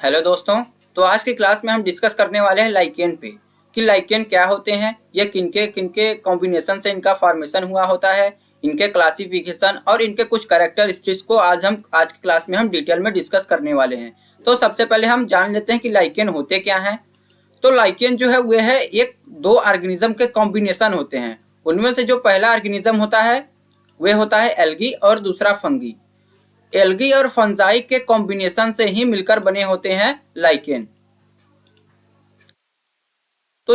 Hello दोस्तों। तो आज की क्लास में हम डिस्कस करने वाले हैं लाइकेन पे कि लाइकेन क्या होते हैं, ये किनके किनके कॉम्बिनेशन से इनका फॉर्मेशन हुआ होता है, इनके क्लासिफिकेशन और इनके कुछ कैरेक्टरिस्टिक्स को आज की क्लास में हम डिटेल में डिस्कस करने वाले हैं। तो सबसे पहले हम जान लेते हैं कि लाइकेन होते क्या हैं। तो लाइकेन जो है वे है एक दो ऑर्गेनिज्म के कॉम्बिनेशन होते हैं। उनमें से जो पहला ऑर्गेनिज्म होता है वे होता है एल्गी और दूसरा फंगी। एल्गी और फंजाई के कॉम्बिनेशन से ही मिलकर बने होते हैं लाइकेन। तो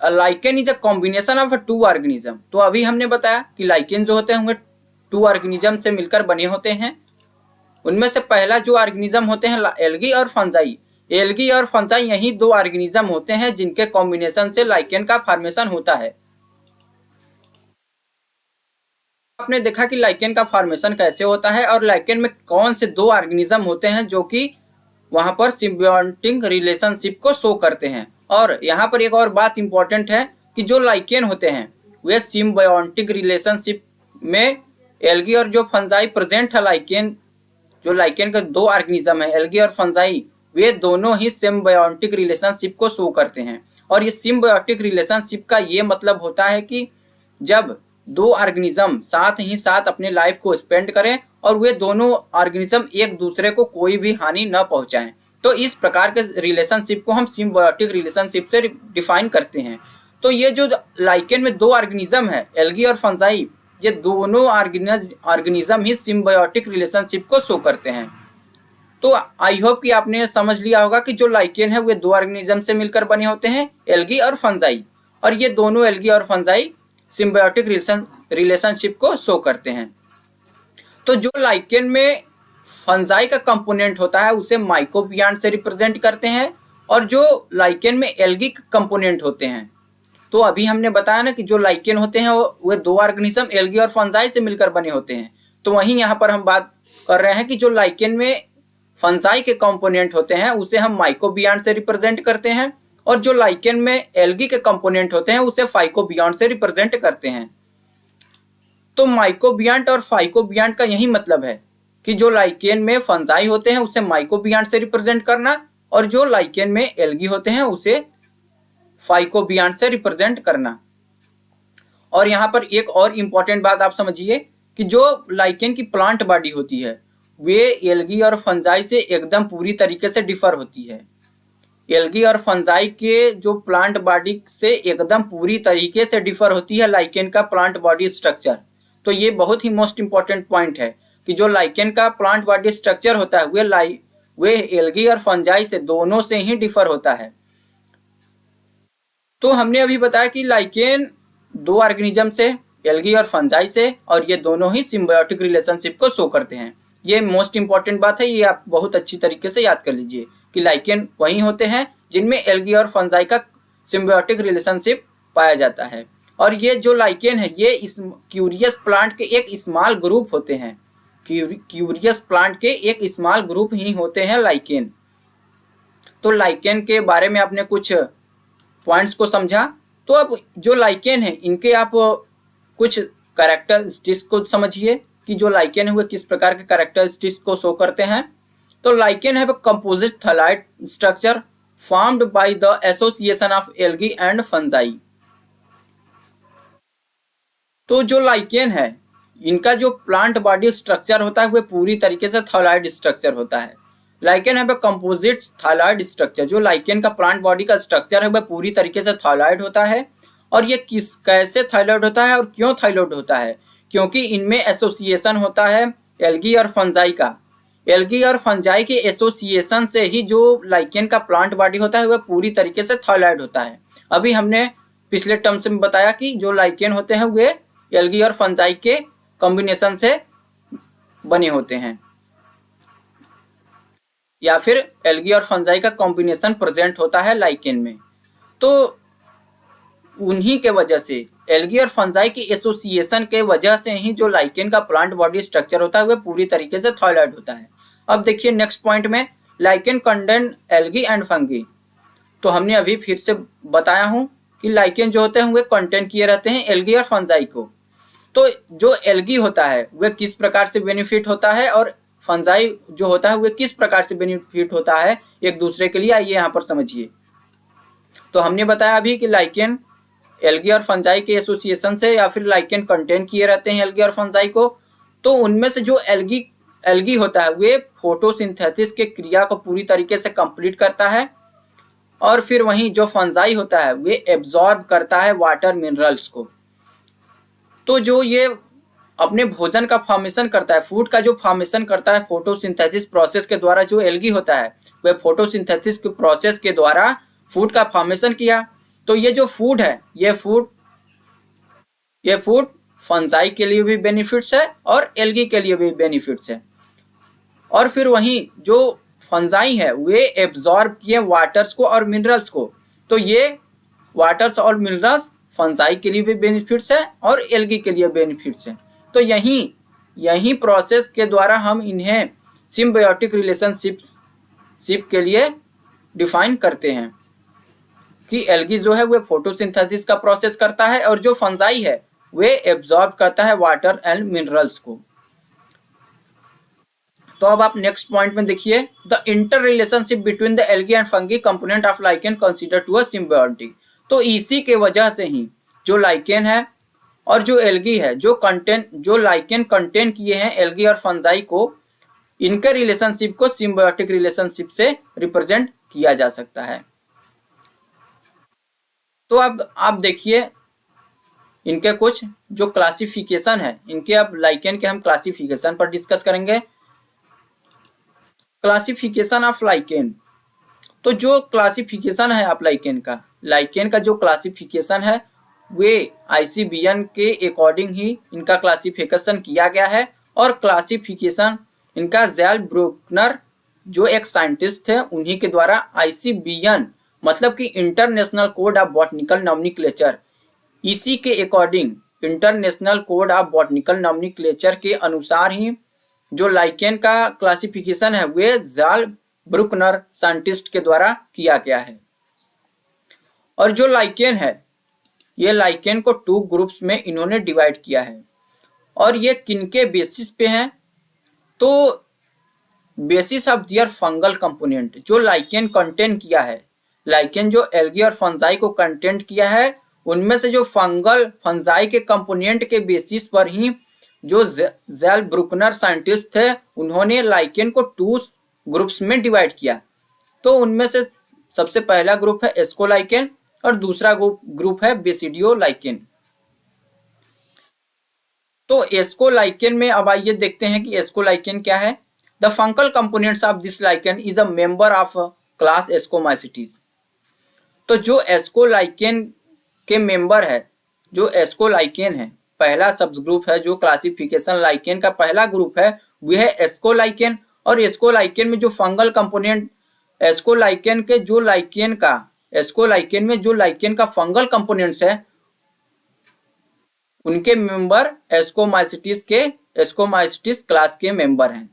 lichen is a combination of two organism. तो अभी हमने बताया कि लाइकेन जो होते हैं वे टू ऑर्गेनिज्म से मिलकर बने होते हैं। उनमें से पहला जो ऑर्गेनिज्म होते हैं एल्गी और फंजाई। एल्गी और फंजाई यही दो ऑर्गेनिज्म होते हैं जिनके कॉम्बिनेशन से लाइकेन का फॉर्मेशन होता है। आपने देखा कि लाइकेन का फॉर्मेशन कैसे होता है और लाइकेन में कौन से दो ऑर्गेनिज्म होते हैं जो कि वहां पर सिम्बियोटिक रिलेशनशिप को शो करते हैं। और यहाँ पर एक और बात इंपॉर्टेंट है कि जो लाइकेन होते हैं वे सिम्बियोटिक रिलेशनशिप में एल्गी और जो फंजाई प्रेजेंट है लाइकेन, जो लाइकेन के दो ऑर्गेनिज्म है एल्गी और फंजाई, वे दोनों ही सिम्बियोटिक रिलेशनशिप को शो करते हैं। और ये सिम्बियोटिक रिलेशनशिप का ये मतलब होता है कि जब दो ऑर्गेनिज्म साथ ही साथ अपने लाइफ को स्पेंड करें और वे दोनों ऑर्गेनिज्म एक दूसरे को कोई भी हानि न पहुंचाएं, तो इस प्रकार के रिलेशनशिप को हम सिम्बियोटिक रिलेशनशिप से डिफाइन करते हैं। तो ये जो लाइकेन में दो ऑर्गेनिज्म है एल्गी और फंजाई, ये दोनों ऑर्गेनिज्म ही सिम्बियोटिक रिलेशनशिप को शो करते हैं। तो आई होप कि आपने समझ लिया होगा कि जो लाइकेन है वे दो ऑर्गेनिज्म से मिलकर बने होते हैं एल्गी और फंजाई, और ये दोनों एल्गी और फंजाई सिम्बियोटिक रिलेशनशिप को शो करते हैं। तो जो लाइकेन में फंजाई का कंपोनेंट होता है उसे माइकोबियॉन्ट से रिप्रेजेंट करते हैं, और जो लाइकेन में एल्गी के कंपोनेंट होते हैं, तो अभी हमने बताया ना कि जो लाइकेन होते हैं वो दो ऑर्गेनिज्म एल्गी और फंजाई से मिलकर बने होते हैं। तो वहीं यहाँ पर हम बात कर रहे हैं कि जो लाइकेन में फंजाई के कंपोनेंट होते हैं उसे हम माइकोबियॉन्ट से रिप्रेजेंट करते हैं, और जो लाइकेन में एल्गी के कंपोनेंट होते हैं उसे फाइकोबियॉन्ट से रिप्रेजेंट करते हैं। तो माइकोबियॉन्ट और फाइकोबियॉन्ट का यही मतलब है कि जो लाइकेन में फंजाई होते हैं उसे माइकोबियॉन्ट से रिप्रेजेंट करना, और जो लाइकेन में एल्गी होते हैं उसे फाइकोबियॉन्ट से रिप्रेजेंट करना। और यहाँ पर एक और इम्पॉर्टेंट बात आप समझिए कि जो लाइकेन की प्लांट बॉडी होती है वे एल्गी और फंजाई से एकदम पूरी तरीके से डिफर होती है। एल्गी और फंजाई के जो प्लांट बॉडी से एकदम पूरी तरीके से डिफर होती है लाइकेन का प्लांट बॉडी स्ट्रक्चर। तो ये बहुत ही मोस्ट इंपॉर्टेंट पॉइंट है कि जो लाइकेन का प्लांट बॉडी स्ट्रक्चर होता है वे एल्गी और फंजाई से दोनों से ही डिफर होता है। तो हमने अभी बताया कि लाइकेन दो ऑर्गेनिज्म से एल्गी और फंजाई से, और ये दोनों ही सिम्बियोटिक रिलेशनशिप को शो करते हैं। ये मोस्ट इंपॉर्टेंट बात है, ये आप बहुत अच्छी तरीके से याद कर लीजिए कि लाइकेन वही होते हैं जिनमें एल्गी और फंजाई का सिम्बियोटिक रिलेशनशिप पाया जाता है। और ये जो लाइकेन है ये इस क्यूरियस प्लांट के एक स्मॉल ग्रुप होते हैं। क्यूरियस प्लांट के एक स्मॉल ग्रुप ही होते हैं लाइकेन। तो लाइकेन के बारे में आपने कुछ पॉइंट्स को समझा। तो अब जो लाइकेन है इनके आप कुछ कैरेक्टरिस्टिक्स को समझिए कि जो लाइकेन है वे किस प्रकार के कैरेक्टरिस्टिक्स को शो करते हैं। तो लाइकेन है composite thalloid structure formed by the association of algae and fungi. तो जो लाइकेन है इनका जो प्लांट बॉडी स्ट्रक्चर होता है वह पूरी तरीके से थैलाइड स्ट्रक्चर होता है। लाइकेन है कंपोजिट थैलाइड स्ट्रक्चर। जो लाइकेन का प्लांट बॉडी का स्ट्रक्चर है वह पूरी तरीके से थैलाइड होता है। और ये कैसे थाइलॉइड होता है और क्यों थाइलॉइड होता है? क्योंकि इनमें एसोसिएशन होता है एल्गी और फंजाई का। एल्गी और फंजाई के एसोसिएशन से ही जो लाइकेन का प्लांट बॉडी होता है वह पूरी तरीके से थाइलॉइड होता है। अभी हमने पिछले टर्म्स में बताया कि जो लाइकेन होते हैं वे एल्गी और फंजाई के कॉम्बिनेशन से बने होते हैं, या फिर एल्गी और फंजाई का कॉम्बिनेशन प्रेजेंट होता है लाइकेन में। तो उन्हीं के वजह से एल्गी और फंजाई की एसोसिएशन के वजह से ही जो लाइकेन का प्लांट बॉडी स्ट्रक्चर होता है वह पूरी तरीके से थाइलॉइड होता है। अब देखिए नेक्स्ट पॉइंट में lichen contain algae and fungi. तो हमने अभी फिर से बताया हूँ कि लाइकेन जो होते हैं वे कंटेन किए रहते हैं एल्गी और फंजाई को। तो जो एल्गी होता है वह किस प्रकार से बेनिफिट होता है और फंजाई जो होता है वो किस प्रकार से बेनिफिट होता है एक दूसरे के लिए, आइए यहाँ पर समझिए। तो हमने बताया अभी कि लाइकेन एल्गी और फंजाई के एसोसिएशन से या फिर लाइकेन कंटेन किए रहते हैं एल्गी और फंजाई को। तो उनमें से जो एल्गी होता है वे फोटोसिंथेसिस के क्रिया को पूरी तरीके से कंप्लीट करता है, और फिर वहीं जो फंजाई होता है वे एब्जॉर्ब करता है वाटर मिनरल्स को। तो जो ये अपने भोजन का फॉर्मेशन करता है, फूड का जो फॉर्मेशन करता है फोटोसिंथेसिस प्रोसेस के द्वारा, जो एल्गी होता है वह फोटोसिंथेसिस के प्रोसेस के द्वारा फूड का फॉर्मेशन किया। तो ये जो फूड है ये फूड फंजाई के लिए भी बेनिफिट्स है और एल्गी के लिए भी बेनिफिट्स है। और फिर वहीं जो फंजाई है वे एब्जॉर्ब किए वाटर्स को और मिनरल्स को। तो ये वाटर्स और मिनरल्स फंजाई के लिए भी बेनिफिट्स है और एल्गी के लिए बेनिफिट्स है। तो यही प्रोसेस के द्वारा हम इन्हें सिम्बायोटिक रिलेशनशिप के लिए डिफाइन करते हैं कि एल्गी जो है वो फोटोसिंथेसिस का प्रोसेस करता है और जो फंजाई है वे एब्जॉर्ब करता है वाटर एंड मिनरल्स को। तो अब आप नेक्स्ट पॉइंट में देखिए, the inter relationship between the algae and fungi component of lichen consider to a symbiotic. तो इसी के वजह से ही जो लाइकेन है और जो एल्गी है जो लाइकेन कंटेन किए हैं एल्गी और फंजाई को, इनके रिलेशनशिप को सिम्बायोटिक रिलेशनशिप से रिप्रेजेंट किया जा सकता है। तो अब आप देखिए इनके कुछ जो क्लासिफिकेशन है इनके, अब लाइकेन के हम क्लासिफिकेशन पर डिस्कस करेंगे। Classification of lichen. तो जो क्लासिफिकेशन है आप लाइकेन का जो क्लासिफिकेशन है वे ICBN के अकॉर्डिंग ही इनका क्लासिफिकेशन किया गया है। और क्लासिफिकेशन इनका ज़ैल ब्रूकनर जो एक साइंटिस्ट थे उन्हीं के द्वारा ICBN मतलब कि international code of botanical nomenclature, इसी के according international code of botanical nomenclature के अनुसार ही जो लाइकेन का क्लासिफिकेशन है वे ज़ैल ब्रूकनर साइंटिस्ट के द्वारा किया गया है। और जो लाइकेन है ये लाइकेन को 2 ग्रुप्स में इन्होंने डिवाइड किया है। और ये किनके बेसिस पे हैं, तो basis of their fungal component. जो लाइकेन कंटेन किया है, लाइकेन जो एल्गी और फंजाई को कंटेंट किया है उनमें से जो फंजाई के कंपोनेंट के बेसिस पर ही जो ज़ैल ब्रूकनर साइंटिस्ट थे उन्होंने लाइकेन को 2 ग्रुप्स में डिवाइड किया। तो उनमें से सबसे पहला ग्रुप है एस्कोलाइकेन और दूसरा ग्रुप है बेसिडियोलाइकेन। तो एस्कोलाइकेन में अब आइए देखते हैं कि एस्कोलाइकेन क्या है। The fungal components of this lichen is a member of class ascomycetes. तो जो एस्कोलाइकेन के मेंबर है, जो एस्कोलाइकेन है, पहला सब ग्रुप है जो क्लासिफिकेशन लाइकेन का पहला ग्रुप है वह है एस्कोलाइकेन। और एस्कोलाइकेन में जो फंगल कंपोनेंट एस्कोलाइकेन में जो लाइकेन का फंगल कंपोनेंट्स है उनके मेंबर एस्कोमाइसिटिस क्लास के मेंबर हैं।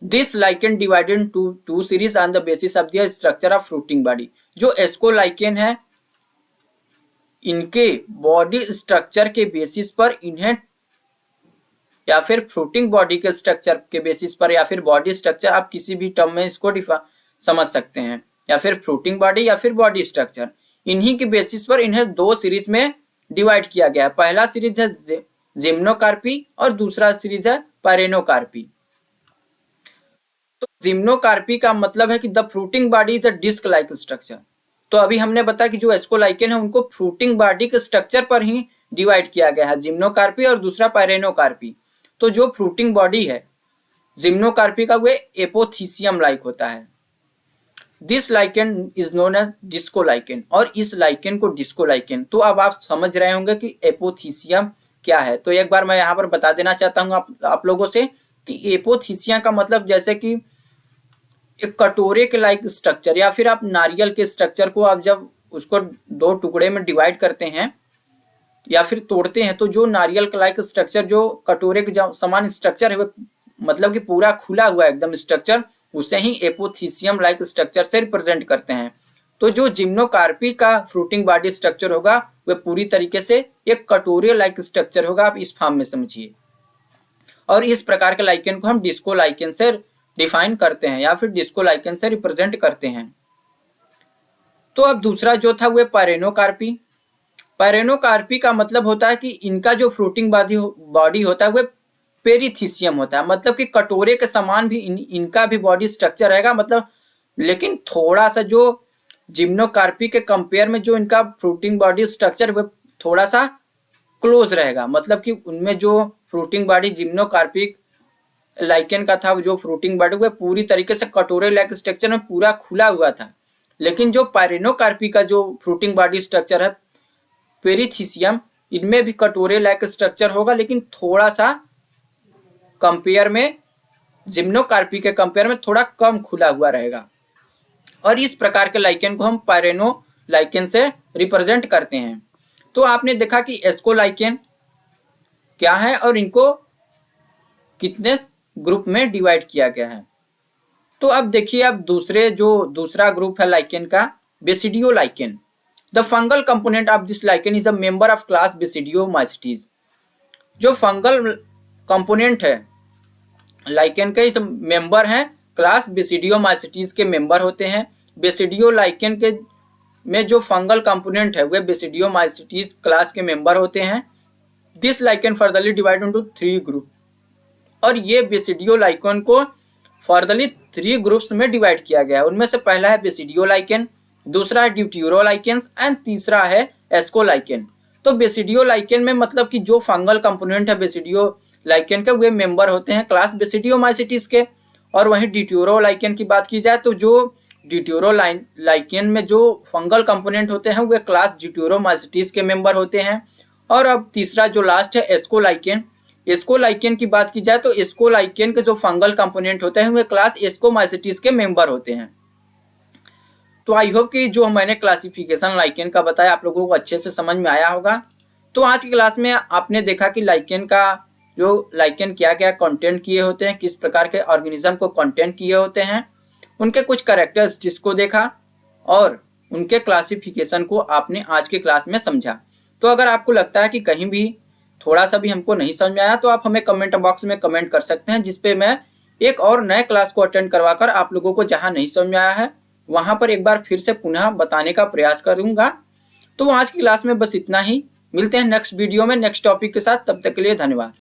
This lichen divided into 2 series on the basis of the structure of fruiting body. जो एस्कोलाइकेन है इनके बॉडी स्ट्रक्चर के बेसिस पर इन्हें, या फिर फ्रूटिंग बॉडी के स्ट्रक्चर के बेसिस पर, या फिर बॉडी स्ट्रक्चर, आप किसी भी टर्म में इसको समझ सकते हैं, या फिर फ्रूटिंग बॉडी या फिर बॉडी स्ट्रक्चर, इन्हीं के बेसिस पर इन्हें 2 सीरीज में डिवाइड किया गया है। पहला सीरीज है जिम्नोकार्पी और दूसरा सीरीज है पैरेनोकार्पी। तो जिम्नोकार्पी का मतलब है कि the fruiting body is a disc like structure. तो अभी हमने बताया कि जो एस्कोलाइकेन है उनको फ्रूटिंग बॉडी के स्ट्रक्चर पर ही डिवाइड किया गया है, जिम्नोकार्पी और दूसरा पैरेनोकार्पी। तो जो फ्रूटिंग बॉडी है जिम्नोकार्पी का वे एपोथीसियम लाइक होता है। This lichen is known as discolichen, और इस लाइकेन को डिस्कोलाइकेन। तो अब आप समझ रहे होंगे कि एपोथीसियम क्या है। तो एक बार मैं यहाँ पर बता देना चाहता हूँ आप लोगों से कि एपोथीसियम का मतलब जैसे कि एक कटोरे के लाइक स्ट्रक्चर, या फिर आप नारियल के स्ट्रक्चर को आप जब उसको 2 टुकड़े में डिवाइड करते हैं या फिर तोड़ते हैं तो जो नारियल का लाइक स्ट्रक्चर, जो कटोरे के समान स्ट्रक्चर है, वो मतलब कि पूरा खुला हुआ एकदम स्ट्रक्चर, उसे ही एपोथीसियम लाइक स्ट्रक्चर से रिप्रेजेंट करते हैं। तो जो जिम्नोकार्पी का फ्रूटिंग बॉडी स्ट्रक्चर होगा वह पूरी तरीके से एक कटोरे लाइक स्ट्रक्चर होगा, आप इस फॉर्म में समझिए। और इस प्रकार के लाइकेन को हम डिस्को लाइकेन से डिफाइन करते हैं या फिर डिस्को लाइकेन से रिप्रेजेंट करते हैं। तो अब दूसरा जो था वो पैरेनोकार्पी। पैरेनोकार्पी का मतलब होता है कि इनका जो फ्रूटिंग बॉडी होता है वह पेरिथीसियम होता है, मतलब कि कटोरे के समान भी इनका भी बॉडी स्ट्रक्चर रहेगा, मतलब लेकिन थोड़ा सा जो जिम्नोकार्पी के कंपेयर में जो इनका फ्रूटिंग बॉडी स्ट्रक्चर वह थोड़ा सा क्लोज रहेगा, मतलब कि उनमें जो फ्रूटिंग बॉडी जिम्नोकार्पिक लाइकेन का था, जो फ्रूटिंग बॉडी वह पूरी तरीके से कटोरे लाइक स्ट्रक्चर में पूरा खुला हुआ था। लेकिन जो पैरेनोकार्पी का जो फ्रूटिंग बॉडी स्ट्रक्चर है पेरिथीसियम, इनमें भी कटोरे लाइक स्ट्रक्चर होगा, लेकिन थोड़ा सा कंपेयर में जिम्नोकार्पी के कंपेयर में थोड़ा कम खुला हुआ रहेगा। और इस प्रकार के लाइकेन को हम पैरेनो लाइकेन से रिप्रेजेंट करते हैं। तो आपने देखा कि एस्को लाइकेन क्या है और इनको कितने ग्रुप में डिवाइड किया गया है। तो अब देखिए, अब दूसरा ग्रुप है लाइकेन का, basidiolichen. The fungal component of this lichen is a member of class basidiomycetes. जो फंगल कंपोनेंट है लाइकेन के इस मेंबर हैं क्लास बेसिडियोमाइसीटीज के मेंबर होते हैं। बेसिडियो लाइकेन के में जो फंगल कंपोनेंट है वे बेसिडियोमाइसीटीज क्लास के मेंबर होते हैं। This lichen furtherly divide into 3 group, और ये बेसिडियो लाइकेन को फर्दरली 3 ग्रुप्स में डिवाइड किया गया है। उनमें से पहला है बेसिडियो लाइकेन, दूसरा है ड्यूटियूरो लाइकेन्स एंड तीसरा है एस्को लाइकेन। तो बेसिडियो लाइकेन में मतलब कि जो फंगल कंपोनेंट है बेसिडियो लाइकेन के वे मेंबर होते हैं क्लास बेसिडियोमाइसीटीज के। और वहीं ड्यूटियूरो लाइकेन की बात की जाए तो जो ड्यूटियूरो लाइकेन में जो फंगल कंपोनेंट होते हैं वे क्लास ड्यूटियूरोमाइसीटीज के मेंबर होते हैं। और अब तीसरा जो लास्ट है एस्को लाइकेन। एस्को लाइकेन की बात की जाए तो एस्को लाइकेन के जो फंगल कंपोनेंट होते हैं वे क्लास एस्कोमाइसीटीज के मेंबर होते हैं। तो आई होप कि जो मैंने क्लासिफिकेशन लाइकेन का बताया आप लोगों को अच्छे से समझ में आया होगा। तो आज की क्लास में आपने देखा कि लाइकेन का जो लाइकेन क्या क्या कंटेंट किए होते हैं, किस प्रकार के ऑर्गेनिज्म को कंटेंट किए होते हैं, उनके कुछ कैरेक्टर्स जिसको देखा और उनके क्लासिफिकेशन को आपने आज के क्लास में समझा। तो अगर आपको लगता है कि कहीं भी थोड़ा सा भी हमको नहीं समझ में आया तो आप हमें कमेंट बॉक्स में कमेंट कर सकते हैं, जिसपे मैं एक और नए क्लास को अटेंड करवाकर आप लोगों को जहां नहीं समझ में आया है वहां पर एक बार फिर से पुनः बताने का प्रयास करूंगा। तो आज की क्लास में बस इतना ही। मिलते हैं नेक्स्ट वीडियो में नेक्स्ट टॉपिक के साथ, तब तक के लिए धन्यवाद।